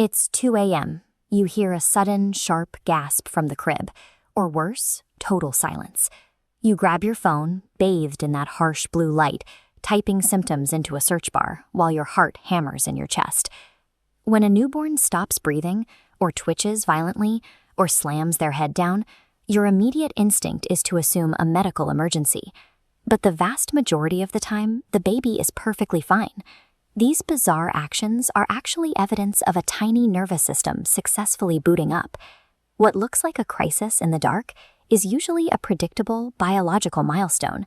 It's 2 a.m. You hear a sudden, sharp gasp from the crib, or worse, total silence. You grab your phone, bathed in that harsh blue light, typing symptoms into a search bar while your heart hammers in your chest. When a newborn stops breathing, or twitches violently, or slams their head down, your immediate instinct is to assume a medical emergency. But the vast majority of the time, the baby is perfectly fine. These bizarre actions are actually evidence of a tiny nervous system successfully booting up. What looks like a crisis in the dark is usually a predictable biological milestone.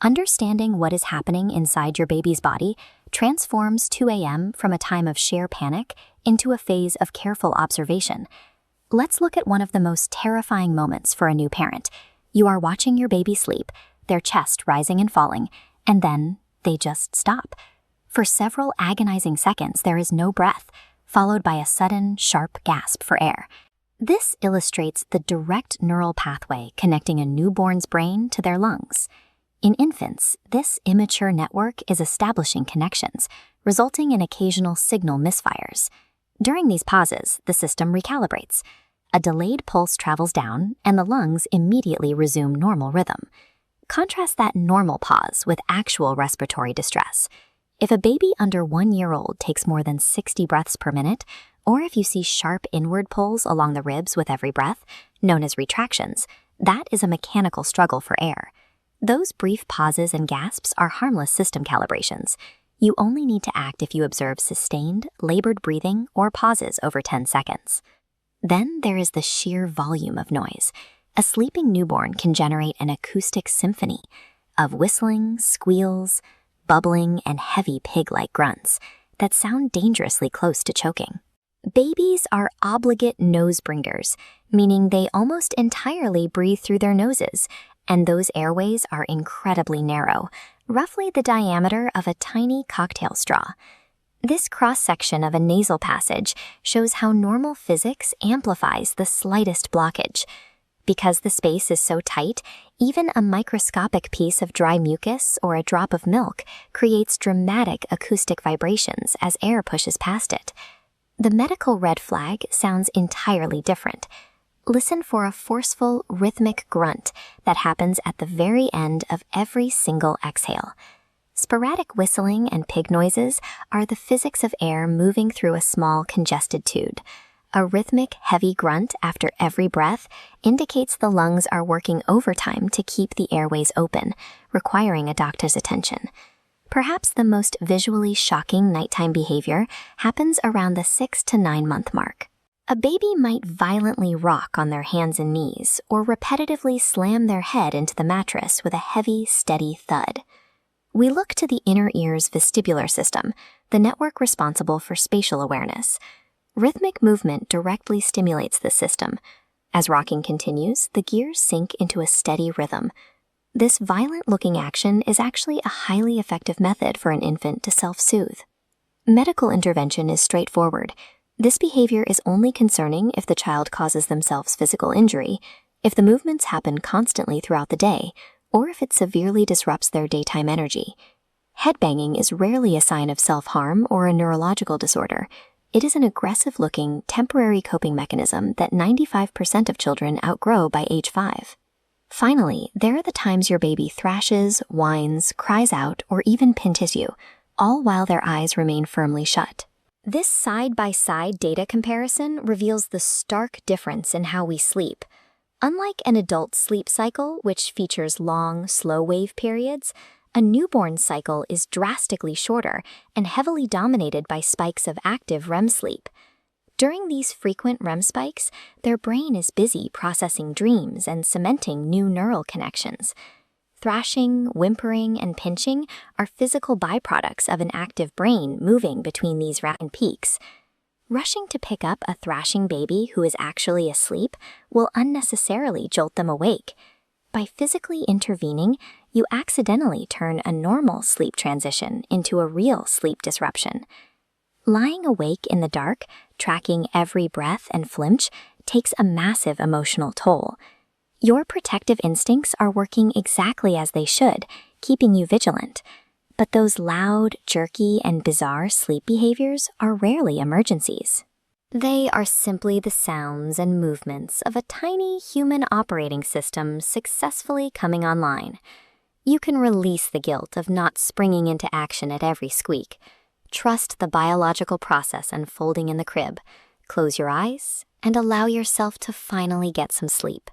Understanding what is happening inside your baby's body transforms 2 a.m. from a time of sheer panic into a phase of careful observation. Let's look at one of the most terrifying moments for a new parent. You are watching your baby sleep, their chest rising and falling, and then they just stop. For several agonizing seconds, there is no breath, followed by a sudden, sharp gasp for air. This illustrates the direct neural pathway connecting a newborn's brain to their lungs. In infants, this immature network is establishing connections, resulting in occasional signal misfires. During these pauses, the system recalibrates. A delayed pulse travels down, and the lungs immediately resume normal rhythm. Contrast that normal pause with actual respiratory distress. If a baby under 1 year old takes more than 60 breaths per minute, or if you see sharp inward pulls along the ribs with every breath, known as retractions, that is a mechanical struggle for air. Those brief pauses and gasps are harmless system calibrations. You only need to act if you observe sustained, labored breathing or pauses over 10 seconds. Then there is the sheer volume of noise. A sleeping newborn can generate an acoustic symphony of whistling, squeals, bubbling, and heavy pig-like grunts that sound dangerously close to choking. Babies are obligate nose bringers, meaning they almost entirely breathe through their noses, and those airways are incredibly narrow, roughly the diameter of a tiny cocktail straw. This cross-section of a nasal passage shows how normal physics amplifies the slightest blockage. Because the space is so tight, even a microscopic piece of dry mucus or a drop of milk creates dramatic acoustic vibrations as air pushes past it. The medical red flag sounds entirely different. Listen for a forceful, rhythmic grunt that happens at the very end of every single exhale. Sporadic whistling and pig noises are the physics of air moving through a small, congested tube. A rhythmic, heavy grunt after every breath indicates the lungs are working overtime to keep the airways open, requiring a doctor's attention. Perhaps the most visually shocking nighttime behavior happens around the 6 to 9 month mark. A baby might violently rock on their hands and knees or repetitively slam their head into the mattress with a heavy, steady thud. We look to the inner ear's vestibular system, the network responsible for spatial awareness. Rhythmic movement directly stimulates the system. As rocking continues, the gears sink into a steady rhythm. This violent-looking action is actually a highly effective method for an infant to self-soothe. Medical intervention is straightforward. This behavior is only concerning if the child causes themselves physical injury, if the movements happen constantly throughout the day, or if it severely disrupts their daytime energy. Headbanging is rarely a sign of self-harm or a neurological disorder. It is an aggressive-looking, temporary coping mechanism that 95% of children outgrow by age 5. Finally, there are the times your baby thrashes, whines, cries out, or even pin tissue, all while their eyes remain firmly shut. This side-by-side data comparison reveals the stark difference in how we sleep. Unlike an adult sleep cycle, which features long, slow-wave periods, a newborn cycle is drastically shorter and heavily dominated by spikes of active REM sleep. During these frequent REM spikes, their brain is busy processing dreams and cementing new neural connections. Thrashing, whimpering, and pinching are physical byproducts of an active brain moving between these rapid peaks. Rushing to pick up a thrashing baby who is actually asleep will unnecessarily jolt them awake. By physically intervening, you accidentally turn a normal sleep transition into a real sleep disruption. Lying awake in the dark, tracking every breath and flinch, takes a massive emotional toll. Your protective instincts are working exactly as they should, keeping you vigilant. But those loud, jerky, and bizarre sleep behaviors are rarely emergencies. They are simply the sounds and movements of a tiny human operating system successfully coming online. You can release the guilt of not springing into action at every squeak. Trust the biological process unfolding in the crib. Close your eyes and allow yourself to finally get some sleep.